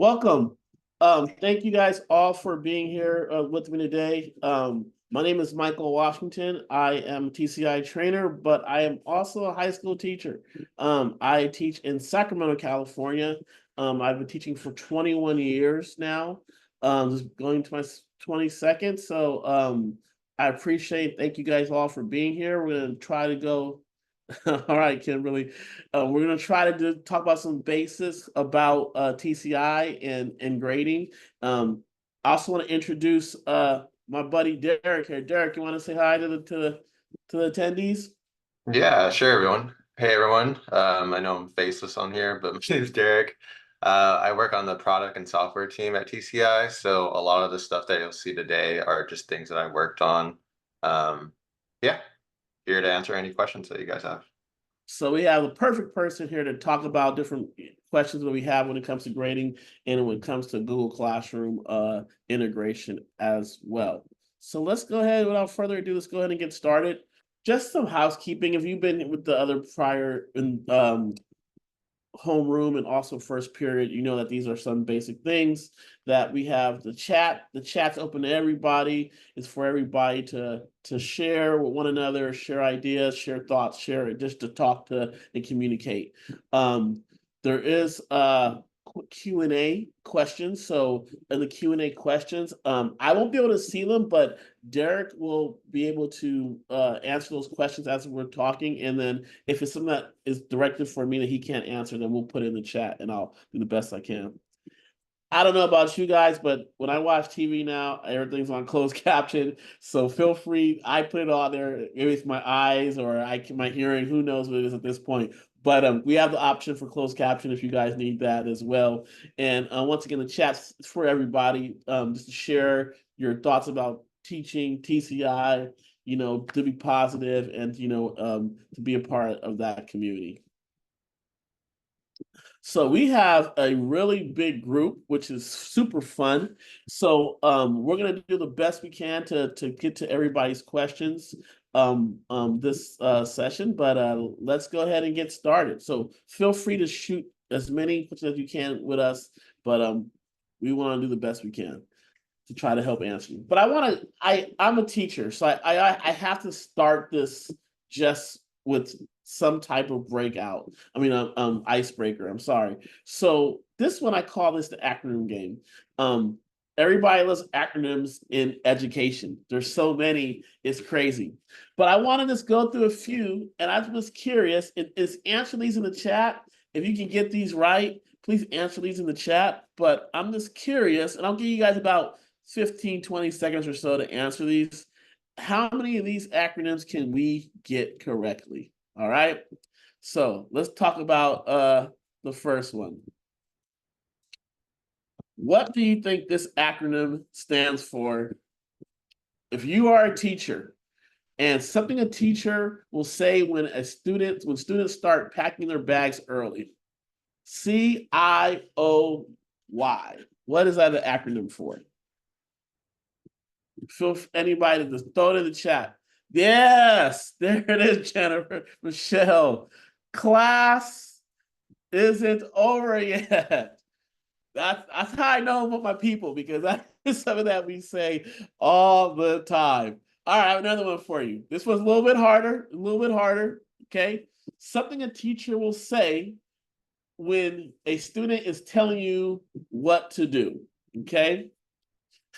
Welcome. Thank you guys all for being here with me today. My name is Michael Washington. I am a TCI trainer, but I am also a high school teacher. I teach in Sacramento, California. I've been teaching for 21 years now, just going to my 22nd. I appreciate, thank you guys all for being here. We're going to try to go. All right, Kimberly. We're gonna try to talk about some basics about TCI and grading. I also want to introduce my buddy Derek here. Derek, you want to say hi to the attendees? Yeah, sure, everyone. Hey, everyone. I know I'm faceless on here, but my name's Derek. I work on the product and software team at TCI, so a lot of the stuff that you'll see today are just things that I worked on. Um, yeah, here to answer any questions that you guys have. So we have the perfect person here to talk about different questions that we have when it comes to grading and when it comes to Google Classroom integration as well. So let's go ahead, without further ado, let's go ahead and get started. Just some housekeeping. If you've been with the other prior homeroom and also first period, you know that these are some basic things that we have. The chat's open to everybody. It's for everybody to share with one another, share ideas, share thoughts, share it, just to talk to and communicate. There is Q&A questions. So in the Q&A questions, I won't be able to see them, but Derek will be able to answer those questions as we're talking. And then if it's something that is directed for me that he can't answer, then we'll put it in the chat and I'll do the best I can. I don't know about you guys, but when I watch TV now, everything's on closed caption. So feel free. I put it on there. Maybe it's my eyes or my hearing. Who knows what it is at this point? But we have the option for closed caption if you guys need that as well. And once again, the chat's for everybody. Just to share your thoughts about teaching TCI. To be positive and to be a part of that community. So we have a really big group, which is super fun. So we're gonna do the best we can to get to everybody's questions this session, but let's go ahead and get started. So feel free to shoot as many questions as you can with us, but we want to do the best we can to try to help answer you. But I'm a teacher, so I have to start this just with some type of breakout. Icebreaker. I'm sorry. So this one I call this the acronym game. Everybody loves acronyms in education. There's so many, it's crazy. But I want to just go through a few, and I was curious. Is answer these in the chat. If you can get these right, please answer these in the chat. But I'm just curious, and I'll give you guys about 15, 20 seconds or so to answer these. How many of these acronyms can we get correctly? All right. So let's talk about the first one. What do you think this acronym stands for? If you are a teacher, and something a teacher will say when students start packing their bags early. CIOY. What is that an acronym for? Feel anybody to just throw it in the chat. Yes, there it is, Jennifer. Michelle. Class isn't over yet. That's how I know about my people, because that is something that we say all the time. All right, I have another one for you. This one's a little bit harder. Okay. Something a teacher will say when a student is telling you what to do. Okay.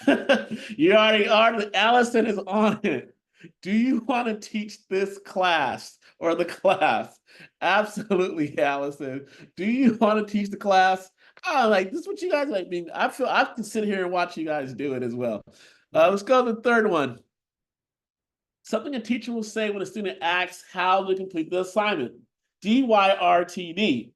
You already are. Allison is on it. Do you want to teach this class or the class? Absolutely, Allison. Do you want to teach the class? Oh, like this is what you guys like. I can sit here and watch you guys do it as well. Let's go to the third one. Something a teacher will say when a student asks how to complete the assignment. DYRTD.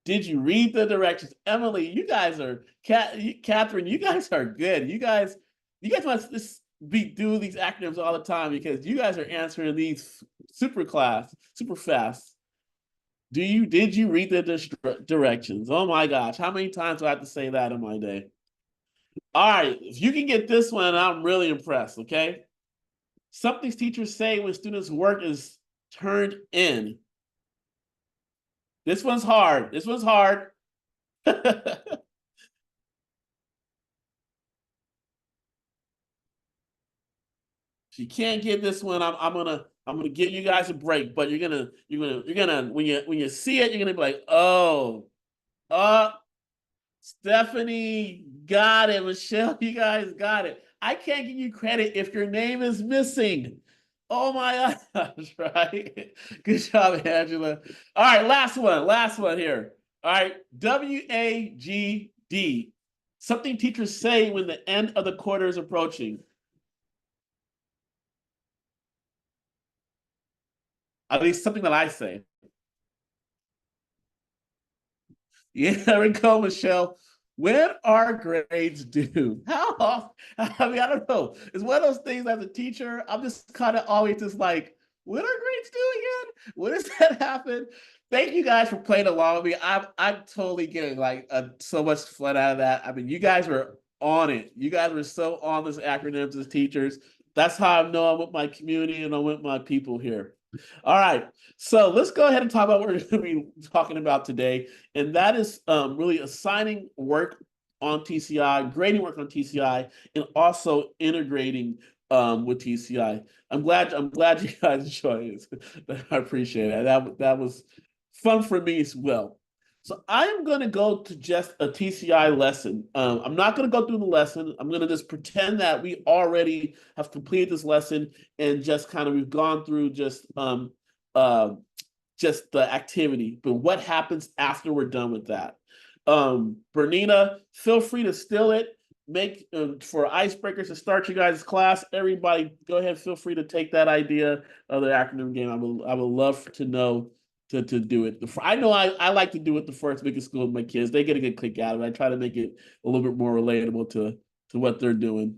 Did you read the directions? Emily, you guys are Catherine, you guys are good. You guys must do these acronyms all the time because you guys are answering these super fast. Did you read the directions? Oh my gosh, how many times do I have to say that in my day? All right, if you can get this one, I'm really impressed, okay? Something teachers say when students' work is turned in. This one's hard. you can't get this one, I'm gonna give you guys a break, but you're gonna when you see it, you're gonna be like, oh, Stephanie got it. Michelle, you guys got it. I can't give you credit if your name is missing. Oh my gosh, right? Good job, Angela. All right, last one here. All right, WAGD. Something teachers say when the end of the quarter is approaching. At least something that I say. Yeah, there we go, Michelle. When are grades due? How often? I mean, I don't know. It's one of those things as a teacher, I'm just kind of always just like, when are grades due again? When does that happen? Thank you guys for playing along with me. I'm totally getting like so much fun out of that. I mean, you guys were on it. You guys were so on this acronyms as teachers. That's how I know I'm with my community and I'm with my people here. All right. So let's go ahead and talk about what we're going to be talking about today. And that is really assigning work on TCI, grading work on TCI, and also integrating with TCI. I'm glad you guys enjoyed it. I appreciate it. That was fun for me as well. So I am going to go to just a TCI lesson. I'm not going to go through the lesson. I'm going to just pretend that we already have completed this lesson and just kind of we've gone through just the activity. But what happens after we're done with that? Bernina, feel free to steal it. Make for icebreakers to start you guys' class. Everybody, go ahead. Feel free to take that idea of the acronym game. I would love to know to do it. I know I like to do it the first week of school with my kids. They get a good kick out of it. I try to make it a little bit more relatable to what they're doing.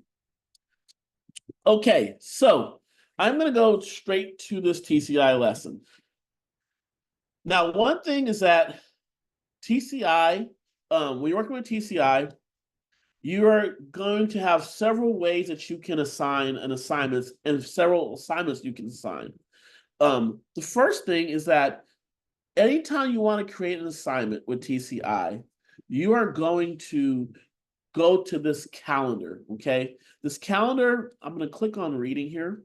Okay, so I'm going to go straight to this TCI lesson. Now, one thing is that TCI, when you're working with TCI, you are going to have several ways that you can assign an assignment and several assignments you can assign. The first thing is that anytime you want to create an assignment with TCI, you are going to go to this calendar, okay? This calendar, I'm going to click on reading here.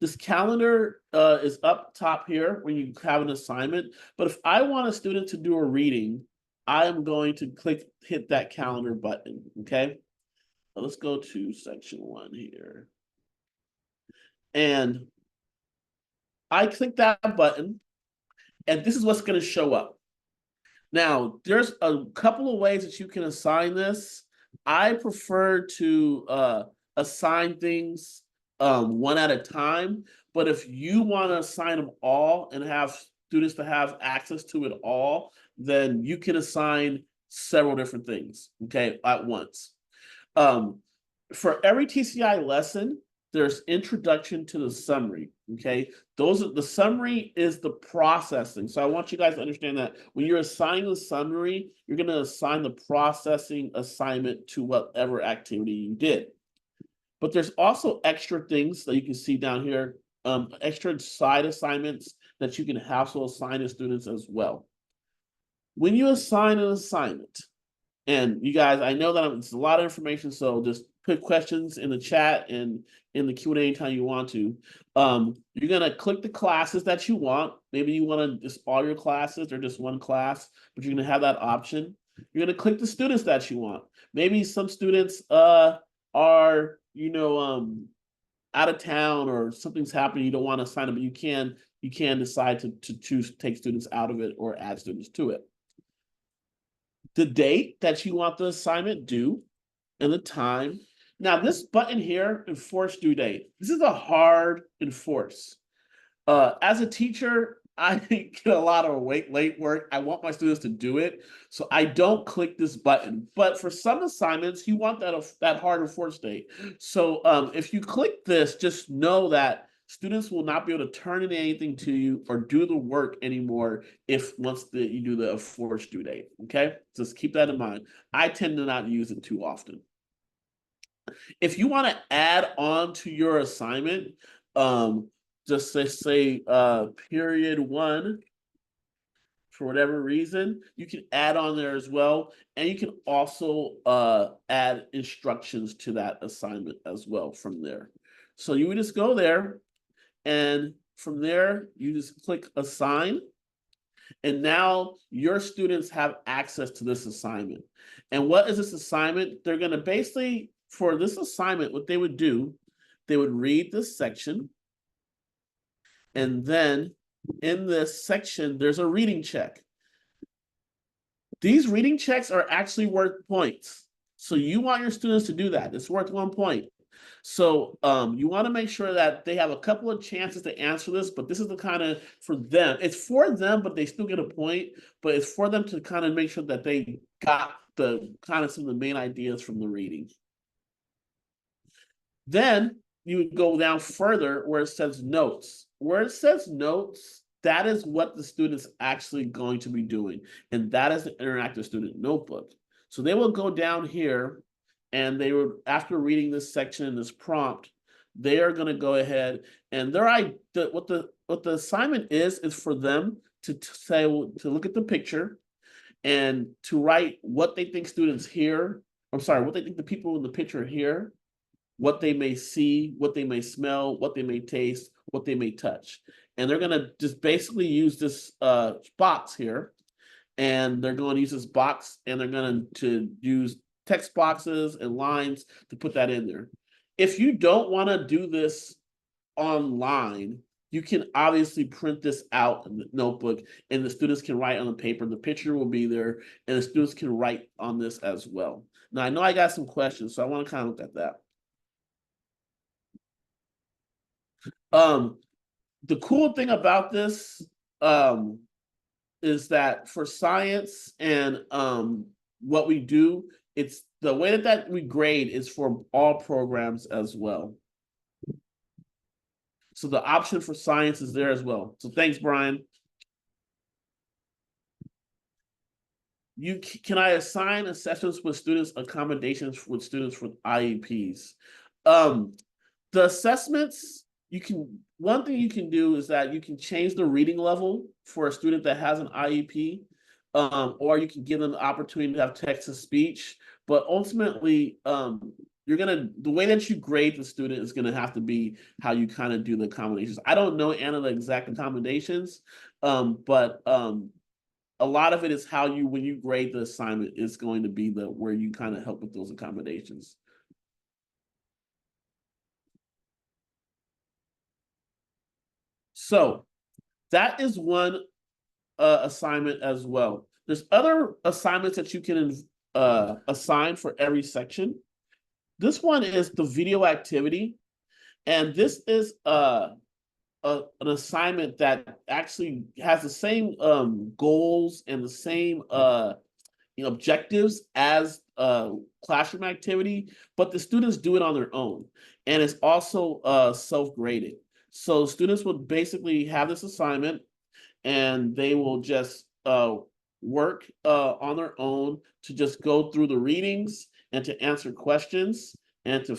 This calendar is up top here when you have an assignment. But if I want a student to do a reading, I am going to hit that calendar button, okay? Let's go to section 1 here. And I click that button, and this is what's going to show up. Now, there's a couple of ways that you can assign this. I prefer to assign things one at a time, but if you want to assign them all and have students to have access to it all, then you can assign several different things, okay, at once. For every TCI lesson, there's introduction to the summary, okay? The summary is the processing. So I want you guys to understand that when you're assigning the summary, you're going to assign the processing assignment to whatever activity you did. But there's also extra things that you can see down here, extra side assignments that you can also assign to students as well. When you assign an assignment, and you guys, I know that it's a lot of information, so just put questions in the chat and in the Q&A anytime you want to. You're gonna click the classes that you want. Maybe you want to just all your classes or just one class, but you're gonna have that option. You're gonna click the students that you want. Maybe some students are out of town or something's happening, you don't want to assign them, but you can decide to choose to take students out of it or add students to it. The date that you want the assignment due and the time. Now, this button here, enforce due date. This is a hard enforce. As a teacher, I get a lot of late work. I want my students to do it, so I don't click this button. But for some assignments, you want that hard enforce date. So if you click this, just know that students will not be able to turn in anything to you or do the work anymore once you do the enforced due date. Okay, just keep that in mind. I tend to not use it too often. If you want to add on to your assignment, just say period 1 for whatever reason, you can add on there as well. And you can also add instructions to that assignment as well from there. So you would just go there, and from there, you just click assign. And now your students have access to this assignment. And what is this assignment? They're going to basically, for this assignment, what they would do, they would read this section. And then in this section, there's a reading check. These reading checks are actually worth points. So you want your students to do that. It's worth 1 point. So you want to make sure that they have a couple of chances to answer this, but this is the kind of for them. It's for them, but they still get a point. But it's for them to kind of make sure that they got the kind of some of the main ideas from the reading. Then you would go down further where it says notes. Where it says notes, that is what the student's actually going to be doing. And that is the interactive student notebook. So they will go down here, and they would, after reading this section and this prompt, they are going to go ahead and what the assignment is for them to say, to look at the picture and to write what they think students hear. I'm sorry, what they think the people in the picture hear, what they may see, what they may smell, what they may taste, what they may touch. And they're going to just basically use this box here. And they're going to use this box, and they're going to use text boxes and lines to put that in there. If you don't want to do this online, you can obviously print this out in the notebook, and the students can write on the paper. The picture will be there, and the students can write on this as well. Now, I know I got some questions, so I want to kind of look at that. The cool thing about this is that for science and what we do, it's the way that we grade is for all programs as well. So the option for science is there as well. So thanks, Brian. Can I assign assessments with students, accommodations with students with IEPs? The assessments, one thing you can do is that you can change the reading level for a student that has an IEP, or you can give them the opportunity to have text to speech. But ultimately, the way that you grade the student is gonna have to be how you kind of do the accommodations. I don't know, Anna, the exact accommodations, but a lot of it is how when you grade the assignment, is going to be where you kind of help with those accommodations. So that is one assignment as well. There's other assignments that you can assign for every section. This one is the video activity, and this is an assignment that actually has the same goals and the same objectives as classroom activity, but the students do it on their own, and it's also self-graded. So students will basically have this assignment, and they will just work on their own to just go through the readings and to answer questions and to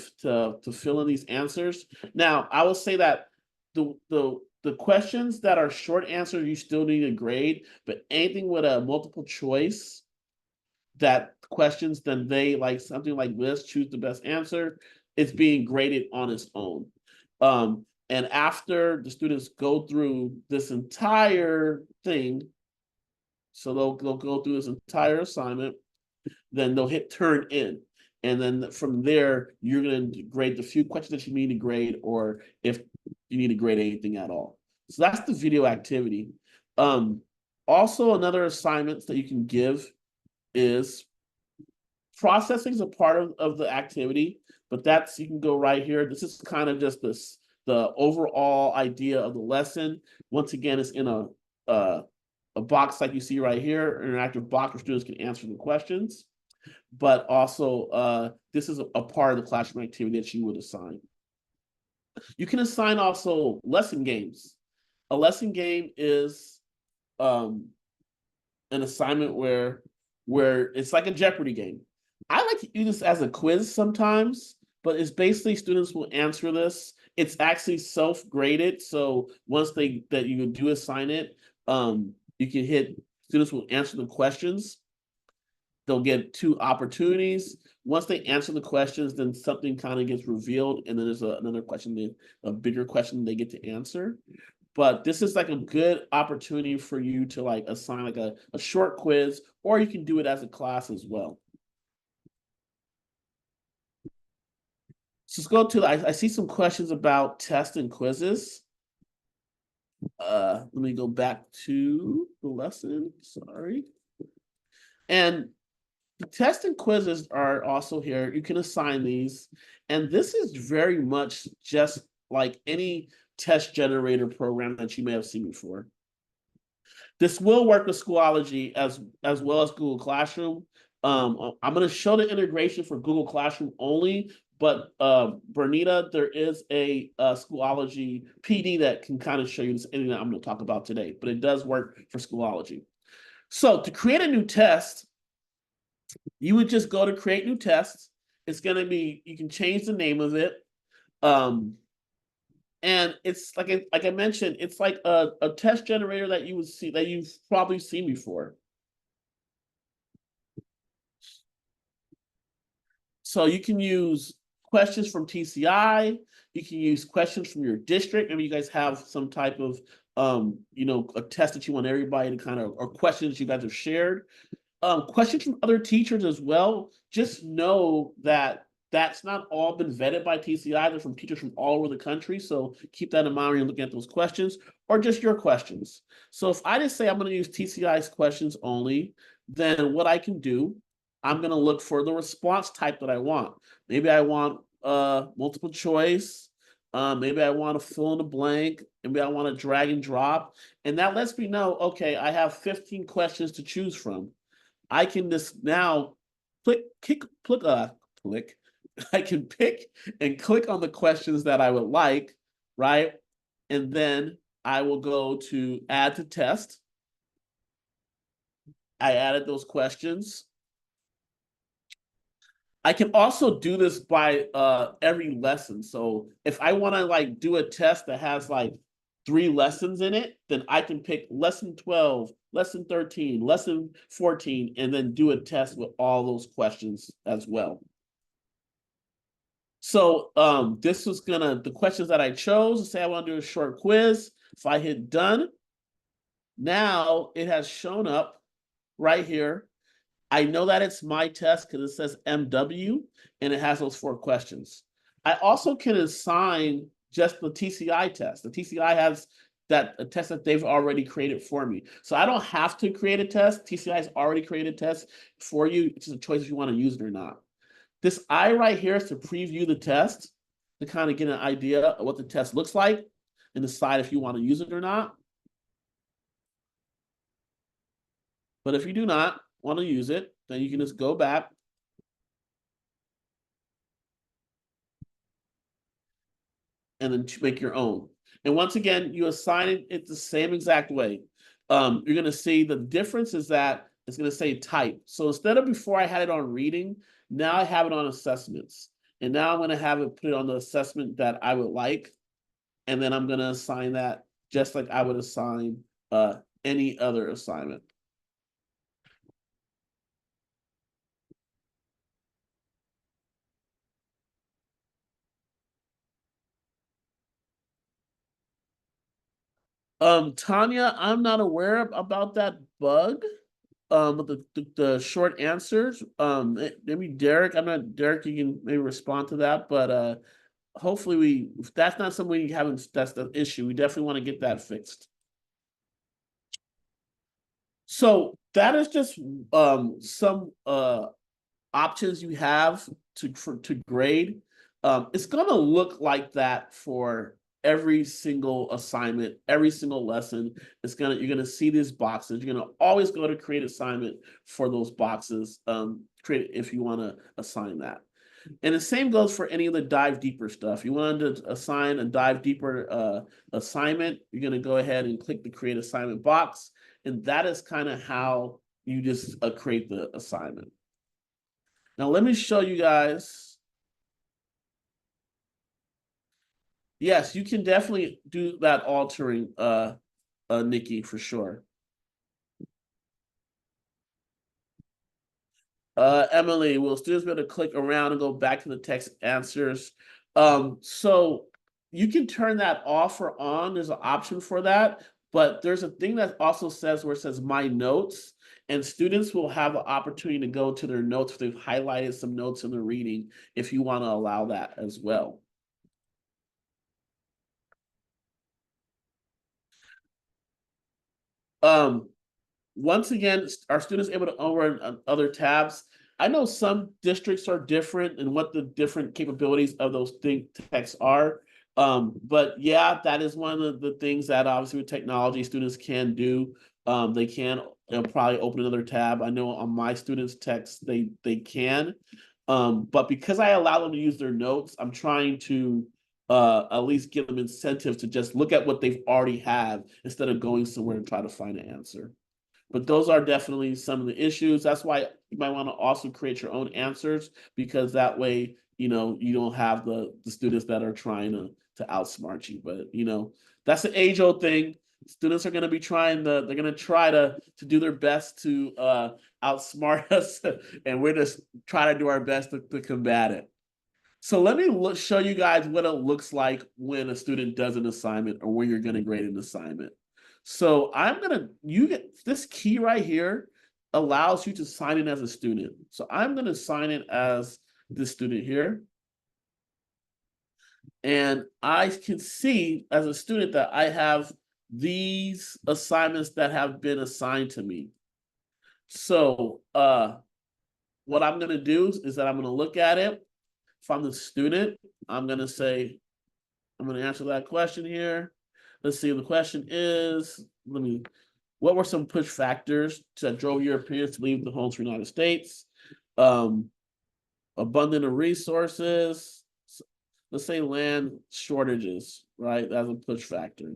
fill in these answers. Now, I will say that the questions that are short answers, you still need a grade, but anything with a multiple choice that questions, then they like something like this, choose the best answer, it's being graded on its own. And after the students go through this entire thing, so they'll go through this entire assignment, then they'll hit turn in. And then from there, you're going to grade the few questions that you need to grade, or if you need to grade anything at all. So that's the video activity. Also, another assignment that you can give is processing is a part of the activity, but you can go right here. This is kind of just the overall idea of the lesson. Once again, it's in a box like you see right here, an interactive box where students can answer the questions. But also, this is a part of the classroom activity that you would assign. You can assign also lesson games. A lesson game is an assignment where it's like a Jeopardy game. I like to use this as a quiz sometimes, but it's basically students will answer this. It's actually self-graded, so once you do assign it, you can hit Students will answer the questions. They'll get 2 opportunities. Once they answer the questions, then something kind of gets revealed, and then there's another question, a bigger question they get to answer. But this is like a good opportunity for you to like assign like a short quiz, or you can do it as a class as well. So let's go to, I see some questions about tests and quizzes. Let me go back to the lesson, sorry. And the tests and quizzes are also here. You can assign these. And this is very much just like any test generator program that you may have seen before. This will work with Schoology as well as Google Classroom. I'm going to show the integration for Google Classroom only, but Bernita, there is a Schoology PD that can kind of show you this anything that I'm going to talk about today, but it does work for Schoology. So to create a new test, you would just go to create new tests. It's going to be, you can change the name of it. And it's like I mentioned, it's like a test generator that you would see, that you've probably seen before. So you can use questions from TCI. You can use questions from your district. Maybe you guys have some type of, a test that you want everybody to kind of, or questions that you guys have shared. Questions from other teachers as well. Just know that that's not all been vetted by TCI. They're from teachers from all over the country. So keep that in mind when you're looking at those questions, or just your questions. So if I just say I'm going to use TCI's questions only, then what I can do, I'm going to look for the response type that I want. Maybe I want multiple choice. Maybe I want to fill in the blank. Maybe I want to drag and drop. And that lets me know, okay, I have 15 questions to choose from. I can just now click. I can pick and click on the questions that I would like, right? And then I will go to add to test. I added those questions. I can also do this by every lesson. So if I want to like do a test that has like 3 lessons in it, then I can pick lesson 12, lesson 13, lesson 14, and then do a test with all those questions as well. So this was the questions that I chose, say I want to do a short quiz. If I hit done, now it has shown up right here. I know that it's my test because it says MW and it has those 4 questions. I also can assign just the TCI test. The TCI has a test that they've already created for me. So I don't have to create a test. TCI has already created a test for you. It's a choice if you want to use it or not. This I right here is to preview the test, to kind of get an idea of what the test looks like and decide if you want to use it or not. But if you do not want to use it, then you can just go back and then make your own. And once again, you assign it the same exact way. You're going to see the difference is that it's going to say type. So instead of before I had it on reading, now I have it on assessments. And now I'm going to have it put it on the assessment that I would like. And then I'm going to assign that just like I would assign any other assignment. Tanya, I'm not aware about that bug. With the short answers. Maybe Derek, I'm not Derek, you can maybe respond to that, but hopefully if that's not something you haven't, that's the issue. We definitely want to get that fixed. So that is just some options you have to grade. It's gonna look like that for every single assignment, every single lesson. You're gonna see these boxes. You're gonna always go to create assignment for those boxes. Create if you want to assign that. And the same goes for any of the dive deeper stuff. You wanted to assign a dive deeper assignment, you're going to go ahead and click the create assignment box. And that is kind of how you just create the assignment. Now, let me show you guys. Yes, you can definitely do that altering, Nikki, for sure. Emily, will students be able to click around and go back to the text answers? So you can turn that off or on. There's an option for that, but there's a thing that also says where it says my notes, and students will have the opportunity to go to their notes if they've highlighted some notes in the reading, if you want to allow that as well. Um, Once again, are students able to open other tabs? I know some districts are different in what the different capabilities of those texts are. But yeah, that is one of the things that obviously with technology students can do. They can probably open another tab. I know on my students' text they can. But because I allow them to use their notes, I'm trying to at least give them incentive to just look at what they've already have instead of going somewhere and try to find an answer. But those are definitely some of the issues. That's why you might want to also create your own answers, because that way, you don't have the students that are trying to outsmart you. But that's an age-old thing. Students are going to be they're going to try to do their best to outsmart us, and we're just trying to do our best to combat it. So let me show you guys what it looks like when a student does an assignment or when you're going to grade an assignment. So you get this key right here allows you to sign in as a student. So I'm going to sign in as this student here. And I can see as a student that I have these assignments that have been assigned to me. So what I'm going to do is that I'm going to look at it. If I'm the student, I'm going to answer that question here. Let's see, the question is, what were some push factors that drove Europeans to leave the homes for the United States? Abundant of resources. Let's say land shortages, right? That's a push factor.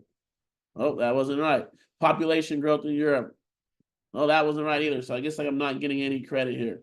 Oh, that wasn't right. Population growth in Europe. Oh, that wasn't right either. So I guess I'm not getting any credit here.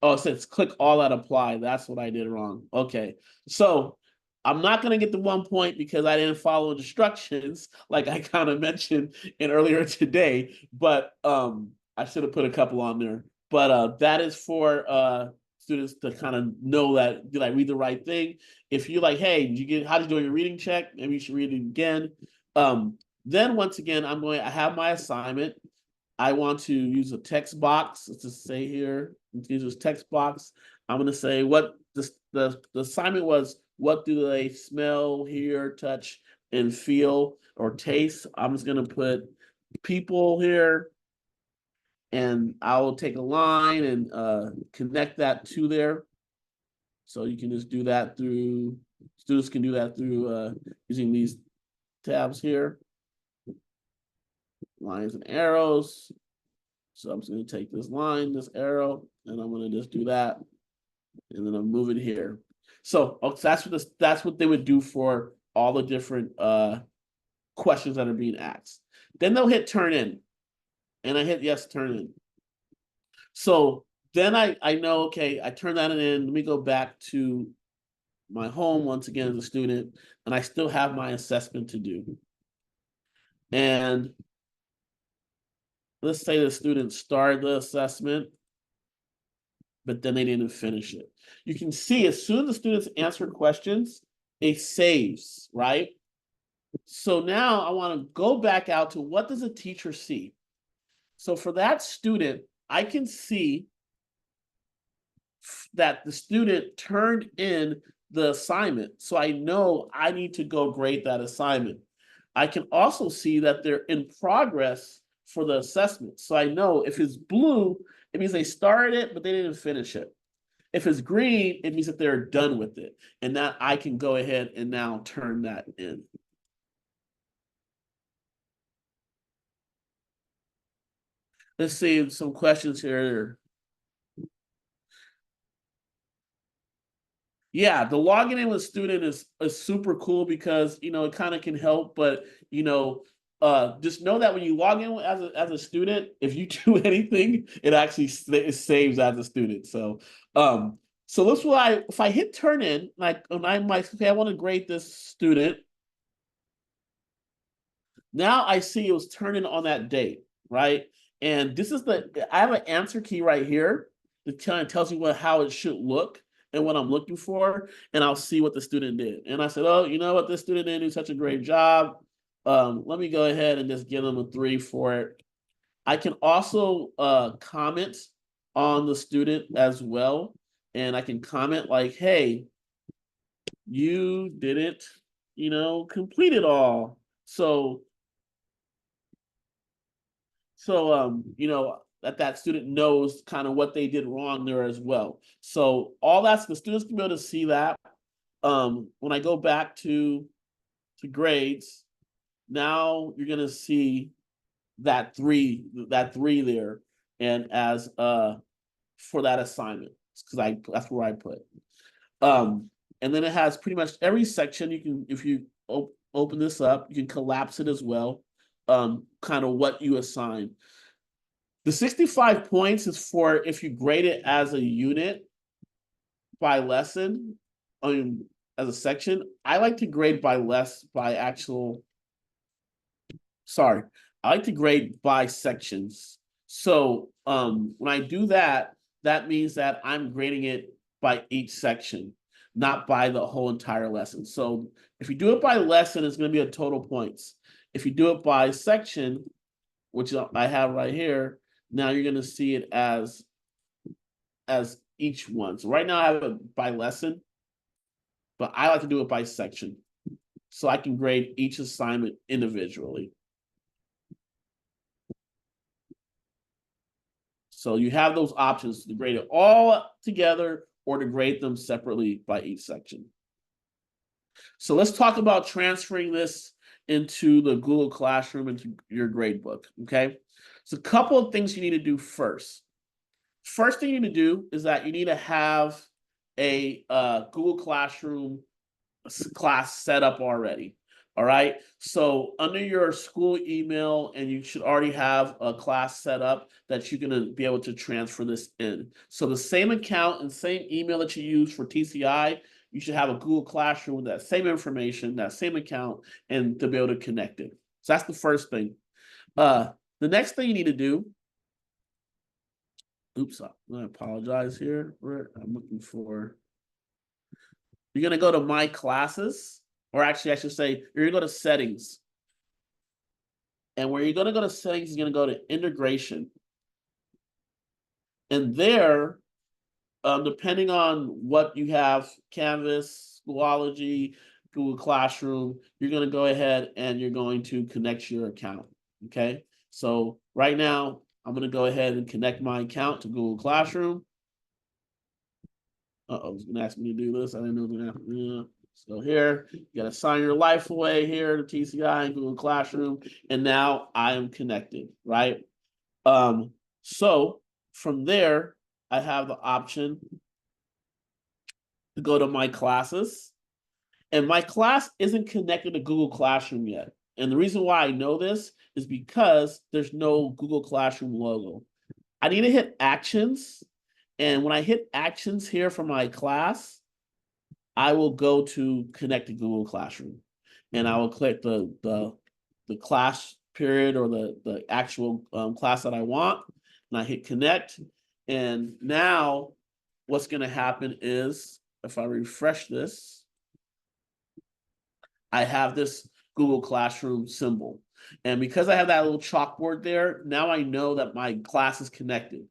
Oh, it says click all that apply. That's what I did wrong. Okay. So I'm not going to get the 1 point because I didn't follow instructions like I kind of mentioned in earlier today, but I should have put a couple on there. But that is for students to kind of know that did I read the right thing? If you're like, hey, how did you do your reading check? Maybe you should read it again. Then once again, I have my assignment. I want to use a text box. Let's just say here, use this text box. I'm going to say what the assignment was. What do they smell, hear, touch, and feel or taste? I'm just going to put people here, and I will take a line and connect that to there. So you can just do that through, students can do that through using these tabs here, lines and arrows. So I'm just going to take this line, this arrow, and I'm going to just do that. And then I'm moving here. So that's what they would do for all the different questions that are being asked. Then they'll hit turn in. And I hit yes, turn in. So then I know, okay, I turn that in. Let me go back to my home once again as a student, and I still have my assessment to do. And let's say the student started the assessment, but then they didn't finish it. You can see as soon as the students answered questions, it saves, right? So now I want to go back out to what does a teacher see? So for that student, I can see that the student turned in the assignment. So I know I need to go grade that assignment. I can also see that they're in progress for the assessment. So I know if it's blue, it means they started it, but they didn't finish it. If it's green, it means that they're done with it. And that I can go ahead and now turn that in. Let's see some questions here. Yeah, the logging in with student is super cool because it kind of can help, but just know that when you log in as a student, if you do anything, it actually it saves as a student. So that's why if I hit turn in, like I might okay, I want to grade this student. Now I see it was turning on that date, right? And this is I have an answer key right here. that kind of tells me how it should look and what I'm looking for, and I'll see what the student did. And I said, oh, you know what, this student didn't do such a great job. Let me go ahead and just give them a 3 for it. I can also comment on the student as well. And I can comment like, hey, you didn't, complete it all. So that student knows kind of what they did wrong there as well. So all that's the students can be able to see that. When I go back to grades, now you're gonna see that three there, and as for that assignment, because that's where I put. And then it has pretty much every section. You can, if you open this up, you can collapse it as well. Kind of what you assign. The 65 points is for if you grade it as a unit by lesson, as a section. I like to grade sorry, I like to grade by sections. So when I do that, that means that I'm grading it by each section, not by the whole entire lesson. So if you do it by lesson, it's going to be a total points. If you do it by section, which I have right here, now you're going to see it as each one. So right now I have it by lesson, but I like to do it by section, so I can grade each assignment individually. So you have those options to grade it all together or to grade them separately by each section. So let's talk about transferring this into the Google Classroom, into your grade book, okay? So a couple of things you need to do first. First thing you need to do is that you need to have a Google Classroom class set up already. All right. So under your school email, and you should already have a class set up that you're going to be able to transfer this in. So the same account and same email that you use for TCI, you should have a Google Classroom with that same information, that same account, and to be able to connect it. So that's the first thing. The next thing you need to do, oops, I'm going to apologize here. I'm looking for, you're going to go to My Classes, or actually, I should say, you're going to go to Settings. And where you're going to go to Settings, you're going to go to Integration. And there, depending on what you have, Canvas, Schoology, Google Classroom, you're going to go ahead and you're going to connect your account. Okay. So right now, I'm going to go ahead and connect my account to Google Classroom. Uh-oh, it's going to ask me to do this. I didn't know it was going to happen. So here, you got to sign your life away here to TCI and Google Classroom. And now I am connected, right? So from there, I have the option to go to My Classes. And my class isn't connected to Google Classroom yet. And the reason why I know this is because there's no Google Classroom logo. I need to hit Actions. And when I hit Actions here for my class, I will go to Connect to Google Classroom. And I will click the class period, or the actual class that I want. And I hit Connect. And now what's going to happen is, if I refresh this, I have this Google Classroom symbol. And because I have that little chalkboard there, now I know that my class is connected.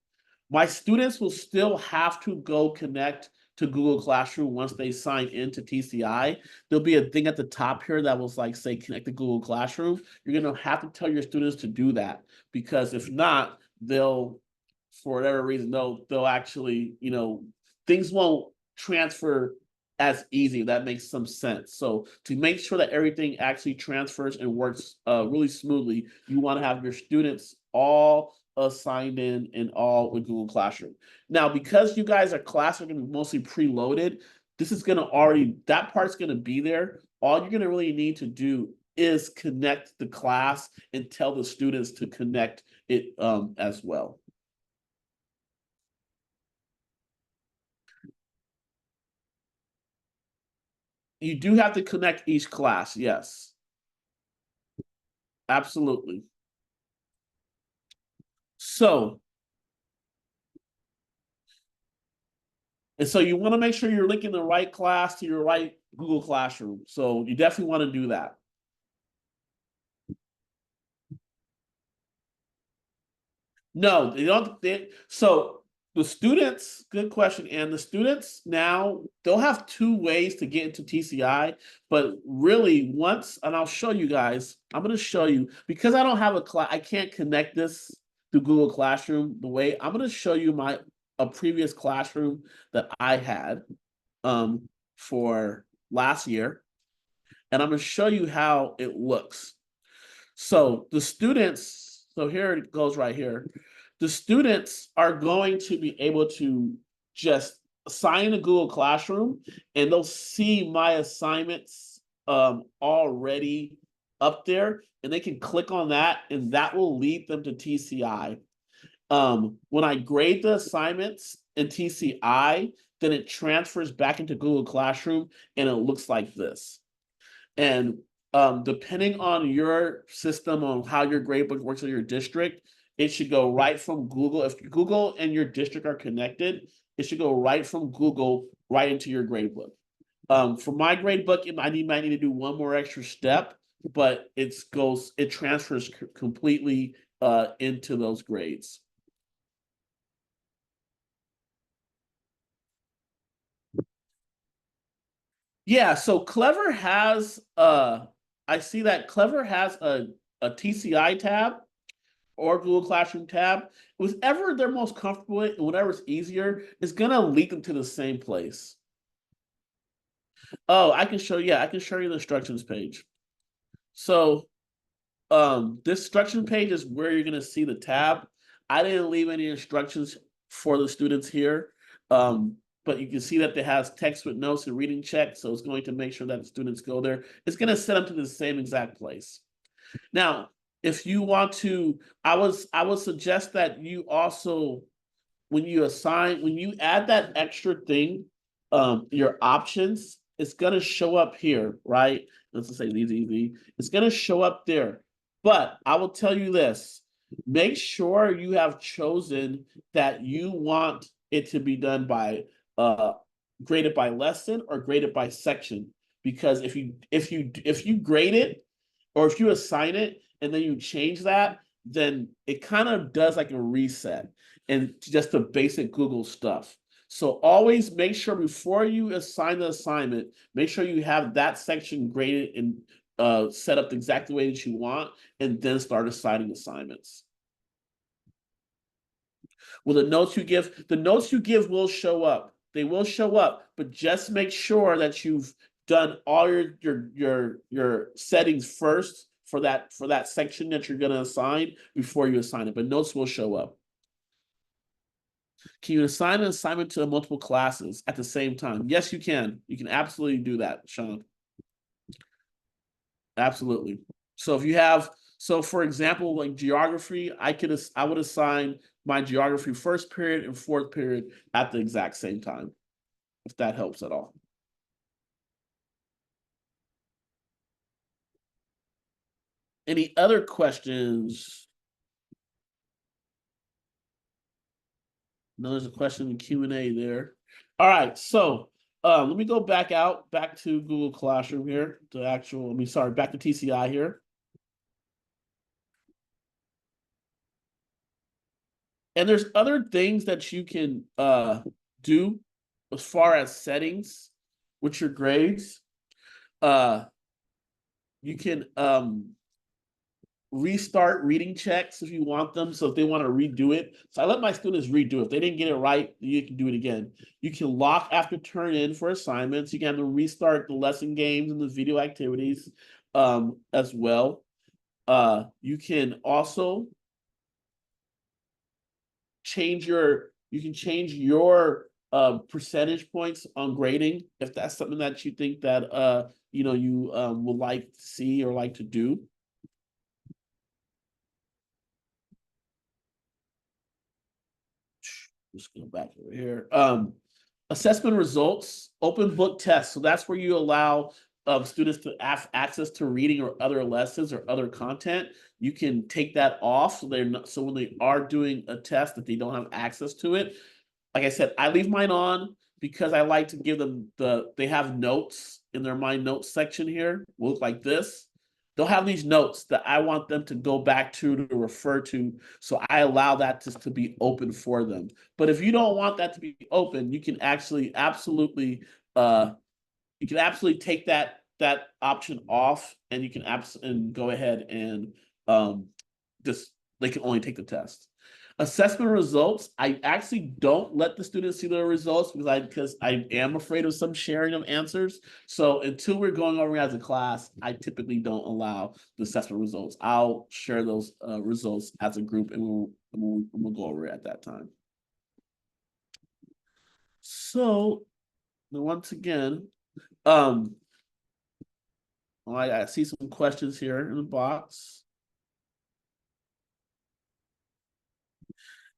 My students will still have to go connect to Google Classroom once they sign into TCI. There'll be a thing at the top here that will say connect to Google Classroom. You're going to have to tell your students to do that, because if not, they'll, for whatever reason, they'll actually, things won't transfer as easy. That makes some sense. So to make sure that everything actually transfers and works really smoothly, you want to have your students all signed in and all with Google Classroom. Now, because you guys are going to be mostly preloaded, this is going to that part's going to be there. All you're going to really need to do is connect the class and tell the students to connect it as well. You do have to connect each class, yes. Absolutely. So And so you want to make sure you're linking the right class to your right Google Classroom. So you definitely want to do that. No, they don't. So the students, good question. And the students now, they'll have two ways to get into TCI. But really, once, and I'll show you guys, I'm going to show you, because I don't have a class, I can't connect this to Google Classroom the way, I'm going to show you a previous classroom that I had for last year. And I'm going to show you how it looks. So the students, so here it goes right here. The students are going to be able to just assign a Google Classroom, and they'll see my assignments already up there, and they can click on that, and that will lead them to TCI. When I grade the assignments in TCI, then it transfers back into Google Classroom, and it looks like this. And depending on your system, on how your gradebook works in your district, it should go right from Google. If Google and your district are connected, it should go right from Google right into your gradebook. For my gradebook, it might need to do one more extra step, but it transfers completely into those grades. Yeah, so Clever has I see that Clever has a TCI tab or Google Classroom tab. Whatever they're most comfortable with and whatever's easier is gonna lead them to the same place. Oh, I can show you, yeah, I can show you the instructions page. So this instruction page is where you're gonna see the tab. I didn't leave any instructions for the students here. But you can see that it has text with notes and reading check. So it's going to make sure that the students go there. It's going to set them to the same exact place. Now, if you want to, I would suggest that you also, when you add that extra thing, your options, it's gonna show up here, right? Let's say easy. It's gonna show up there. But I will tell you this: make sure you have chosen that you want it to be done by graded by lesson or graded by section. Because if you grade it or if you assign it and then you change that, then it kind of does like a reset and just the basic Google stuff. So always make sure before you assign the assignment, make sure you have that section graded and set up exactly the way that you want, and then start assigning assignments. Well, the notes you give will show up. They will show up, but just make sure that you've done all your settings first for that section that you're going to assign before you assign it. But notes will show up. Can you assign an assignment to multiple classes at the same time? Yes, you can. You can absolutely do that, Sean. Absolutely. So if you have, so for example, like geography, I would assign my geography first period and fourth period at the exact same time, if that helps at all. Any other questions? No, there's a question in Q&A there. All right, so let me go back to Google Classroom here, back to TCI here. And there's other things that you can do as far as settings with your grades. You can restart reading checks if you want them. So if they want to redo it. So I let my students redo it. If they didn't get it right, you can do it again. You can lock after turn in for assignments. You can have them restart the lesson games and the video activities as well. You can also change your percentage points on grading if that's something that you think that you would like to see or like to do. Let's go back over here. Assessment results, open book tests. So that's where you allow students to have access to reading or other lessons or other content. You can take that off so they're when they are doing a test that they don't have access to it. Like I said, I leave mine on. because I like to give them they have notes in their My Notes section here, will look like this. They'll have these notes that I want them to go back to refer to. So I allow that to be open for them. But if you don't want that to be open, you can actually absolutely take that option off, and you can and go ahead and just they can only take the test. Assessment results, I actually don't let the students see their results because I am afraid of some sharing of answers. So until we're going over as a class, I typically don't allow the assessment results. I'll share those results as a group, and we'll go over it at that time. So once again, well, I see some questions here in the box.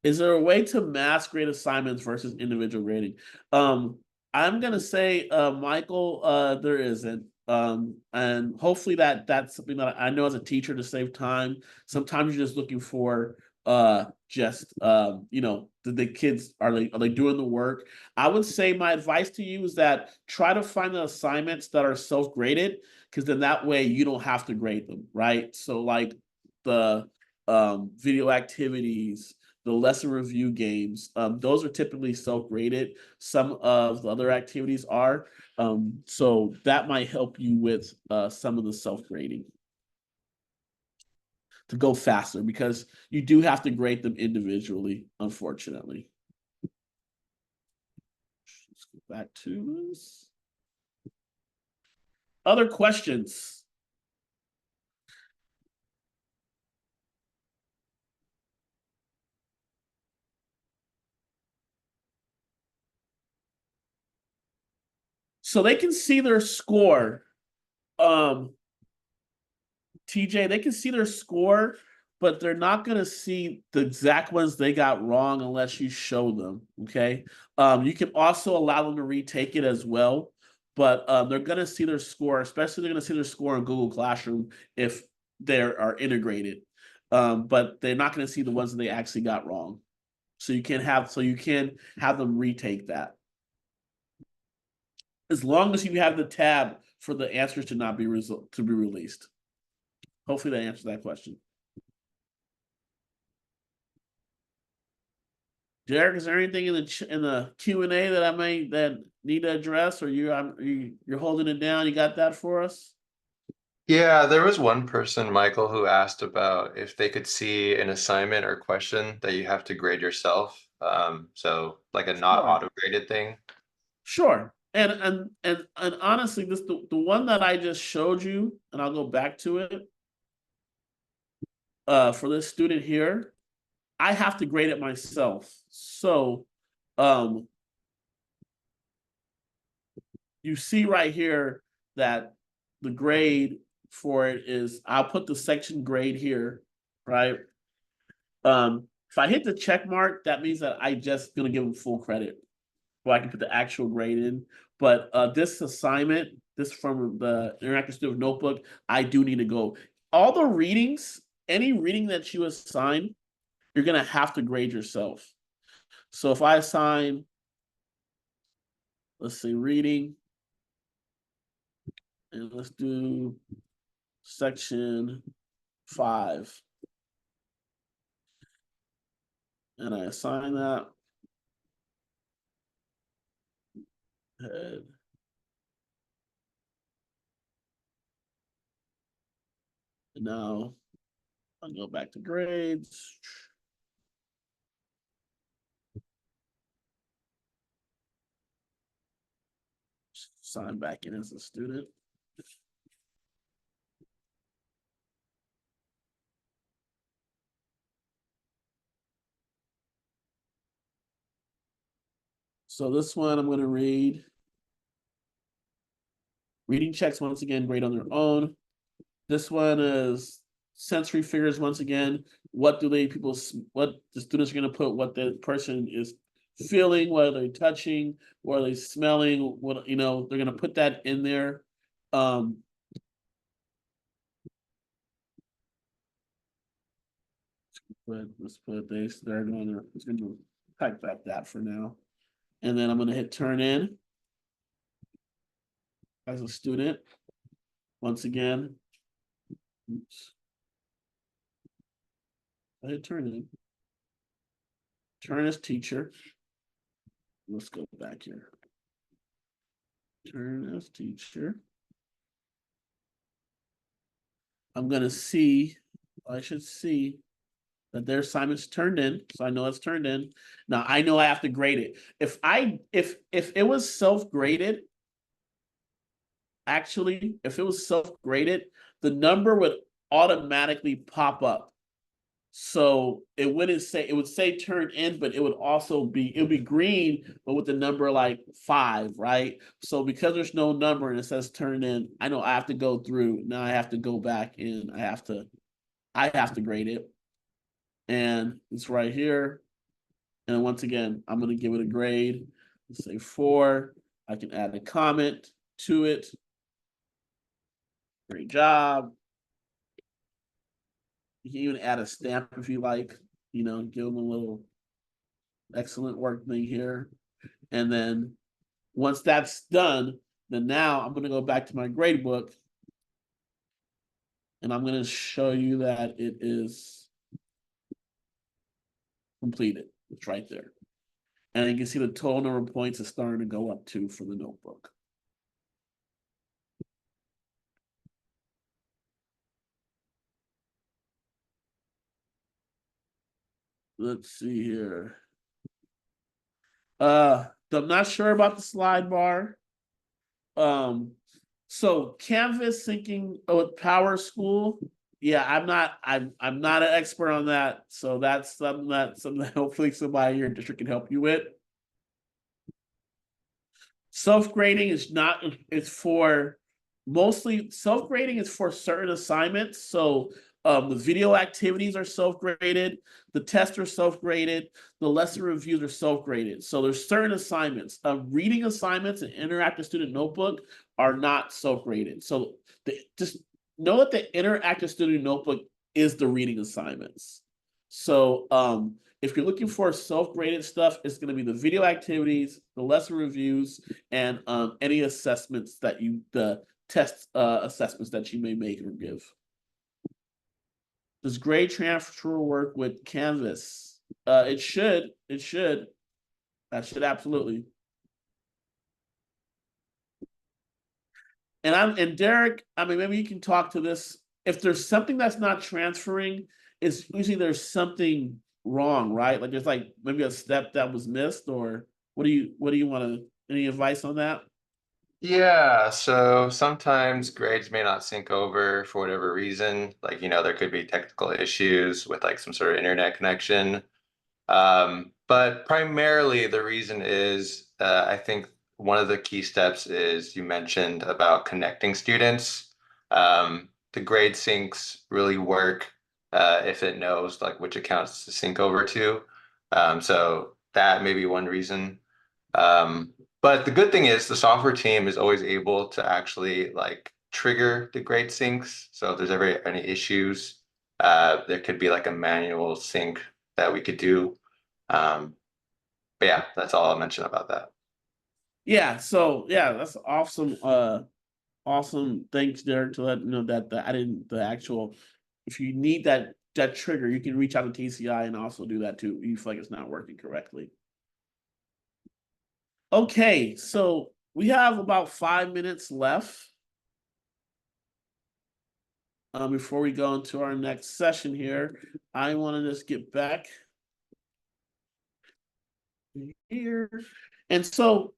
Is there a way to mass grade assignments versus individual grading? I'm gonna say, Michael, there isn't. And hopefully that's something that I know as a teacher to save time. Sometimes you're just looking for just the kids are they doing the work. I would say my advice to you is that try to find the assignments that are self-graded, because then that way you don't have to grade them, right? So like the video activities, the lesson review games, those are typically self-graded. Some of the other activities are. So that might help you with some of the self-grading to go faster, because you do have to grade them individually, unfortunately. Let's go back to this. Other questions? So they can see their score. TJ, they can see their score, but they're not going to see the exact ones they got wrong unless you show them. Okay. You can also allow them to retake it as well, but they're going to see their score, especially they're going to see their score in Google Classroom if they are integrated. But they're not going to see the ones that they actually got wrong. So you can have them retake that. As long as you have the tab for the answers to not be released. Hopefully that answers that question. Derek, is there anything in the Q&A that that need to address, or you're holding it down? You got that for us? Yeah, there was one person, Michael, who asked about if they could see an assignment or question that you have to grade yourself. So like a not Sure. auto-graded thing. Sure. And honestly, the one that I just showed you, and I'll go back to it. For this student here, I have to grade it myself. So, you see right here that the grade for it is, I'll put the section grade here, right? If I hit the check mark, that means that I just gonna give them full credit. Well, I can put the actual grade in. But this assignment, this from the Interactive Student Notebook, I do need to go. All the readings, any reading that you assign, you're gonna have to grade yourself. So if I assign, let's say reading, and let's do section 5. And I assign that. Head. And now I'll go back to grades. Sign back in as a student. So this one I'm going to read. Reading checks, once again, grade on their own. This one is sensory figures, once again. What the students are going to put, what the person is feeling, what are they touching, what are they smelling, what, they're going to put that in there. Let's put they're going to type back that for now. And then I'm going to hit turn in as a student. Once again, oops. I hit turn in. Turn as teacher. Let's go back here. Turn as teacher. I'm going to see, I should see that their assignment's turned in. So I know it's turned in. Now I know I have to grade it. If it was self-graded, actually, if it was self-graded, the number would automatically pop up. So it wouldn't say, it would say turn in, but it would also be, it would be green, but with the number like 5, right? So because there's no number and it says turn in, I know I have to go through. Now I have to go back and I have to grade it. And it's right here. And once again, I'm going to give it a grade. Let's say 4. I can add a comment to it. Great job. You can even add a stamp if you like, give them a little excellent work thing here. And then once that's done, then now I'm going to go back to my grade book and I'm going to show you that it is completed. It's right there. And you can see the total number of points is starting to go up too for the notebook. Let's see here. I'm not sure about the slide bar. So Canvas syncing with Power School. Yeah, I'm not an expert on that. So that's something that hopefully somebody in your district can help you with. Self-grading is not, it's for mostly self-grading is for certain assignments. So the video activities are self-graded, the tests are self-graded, the lesson reviews are self-graded. So there's certain assignments. Reading assignments and interactive student notebook are not self-graded. So just know that the interactive student notebook is the reading assignments. So if you're looking for self-graded stuff, it's going to be the video activities, the lesson reviews, and any assessments that the test assessments that you may make or give. Does grade transfer work with Canvas? It should. That should absolutely. And Derek, I mean, maybe you can talk to this. If there's something that's not transferring, it's usually there's something wrong, right? Like there's like maybe a step that was missed, or what do you want to, any advice on that? Yeah, so sometimes grades may not sync over for whatever reason. Like, there could be technical issues with like some sort of internet connection. But primarily the reason is I think one of the key steps is you mentioned about connecting students. The grade syncs really work if it knows like which accounts to sync over to. So that may be one reason. But the good thing is the software team is always able to actually like trigger the grade syncs. So if there's ever any issues, there could be like a manual sync that we could do. But yeah, that's all I'll mention about that. Yeah, so yeah, that's awesome. Awesome. Thanks, Derek, to let know that I didn't the actual. If you need that trigger, you can reach out to TCI and also do that too. You feel like it's not working correctly. Okay, so we have about 5 minutes left before we go into our next session here. I want to just get back here. And so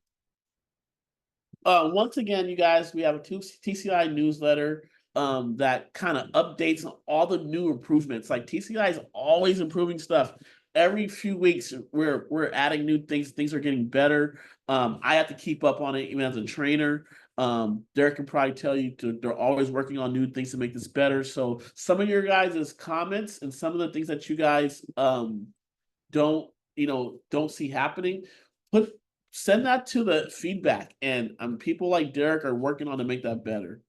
once again, you guys, we have a TCI newsletter that kind of updates on all the new improvements. Like TCI is always improving stuff. Every few weeks, we're adding new things. Things are getting better. I have to keep up on it even as a trainer. Derek can probably tell you they're always working on new things to make this better. So some of your guys' comments and some of the things that you guys don't see happening, send that to the feedback, and people like Derek are working on to make that better.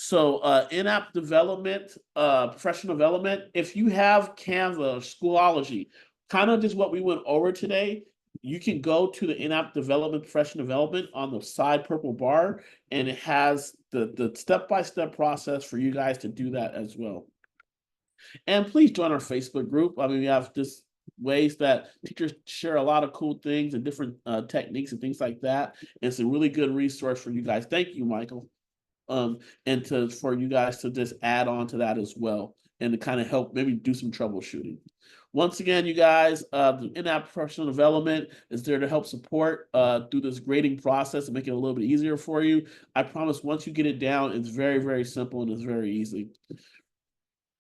So in-app development, professional development, if you have Canva, Schoology, kind of just what we went over today. You can go to the in-app development, professional development on the side purple bar, and it has the step-by-step process for you guys to do that as well. And please join our Facebook group. I mean, we have just ways that teachers share a lot of cool things and different techniques and things like that. And it's a really good resource for you guys. Thank you, Michael. And for you guys to just add on to that as well and to kind of help maybe do some troubleshooting. Once again, you guys, the in-app professional development is there to help support through this grading process and make it a little bit easier for you. I promise once you get it down, it's very, very simple and it's very easy.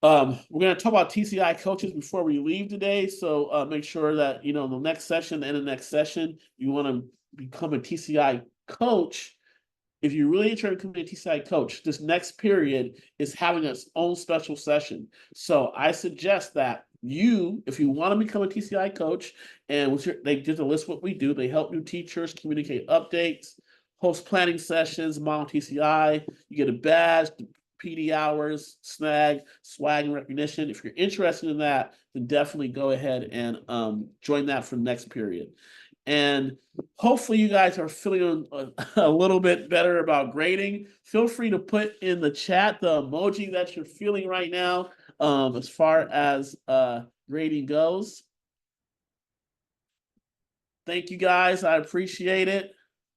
We're going to talk about TCI coaches before we leave today. So make sure that, you know, the next session and the next session, you want to become a TCI coach. If you're really interested in becoming a TCI coach, this next period is having its own special session. So I suggest that you, if you want to become a TCI coach, and they just list what we do, they help new teachers communicate updates, host planning sessions, model TCI, you get a badge, PD hours, snag, swag, and recognition. If you're interested in that, then definitely go ahead and join that for the next period. And hopefully you guys are feeling a little bit better about grading. Feel free to put in the chat the emoji that you're feeling right now as far as grading goes. Thank you guys. I appreciate it.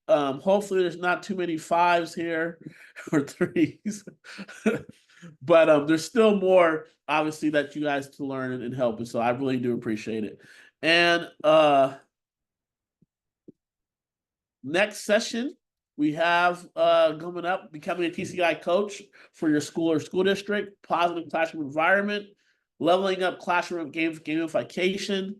Hopefully there's not too many 5s here or 3s. But there's still more, obviously, that you guys to learn and help. And so I really do appreciate it. And next session, we have coming up, becoming a TCI coach for your school or school district, positive classroom environment, leveling up classroom gamification,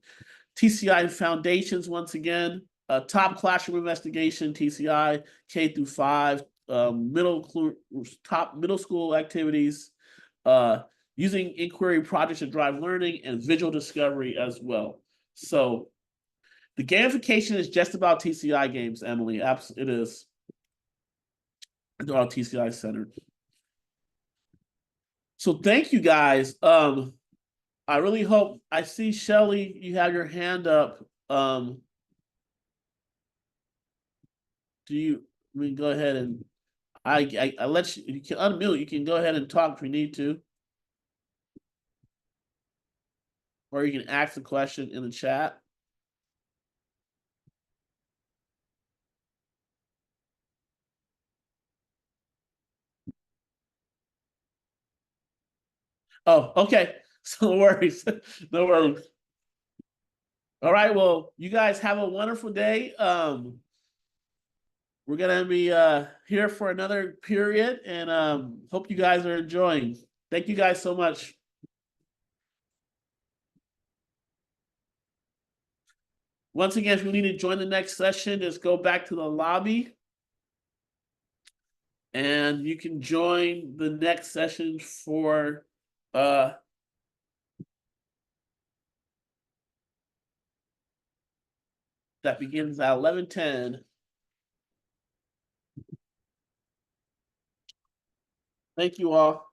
TCI foundations once again, top classroom investigation, TCI, K through 5, top middle school activities, using inquiry projects to drive learning, and visual discovery as well. So the gamification is just about TCI games, Emily. It is. They're all TCI centered. So thank you guys. I really hope I see Shelly, you have your hand up. Do you I mean go ahead and I let you can unmute, you can go ahead and talk if you need to. Or you can ask the question in the chat. Oh, okay. So no worries. No worries. All right. Well, you guys have a wonderful day. We're gonna be here for another period, and hope you guys are enjoying. Thank you guys so much. Once again, if you need to join the next session, just go back to the lobby. And you can join the next session for that begins at 11:10. Thank you all.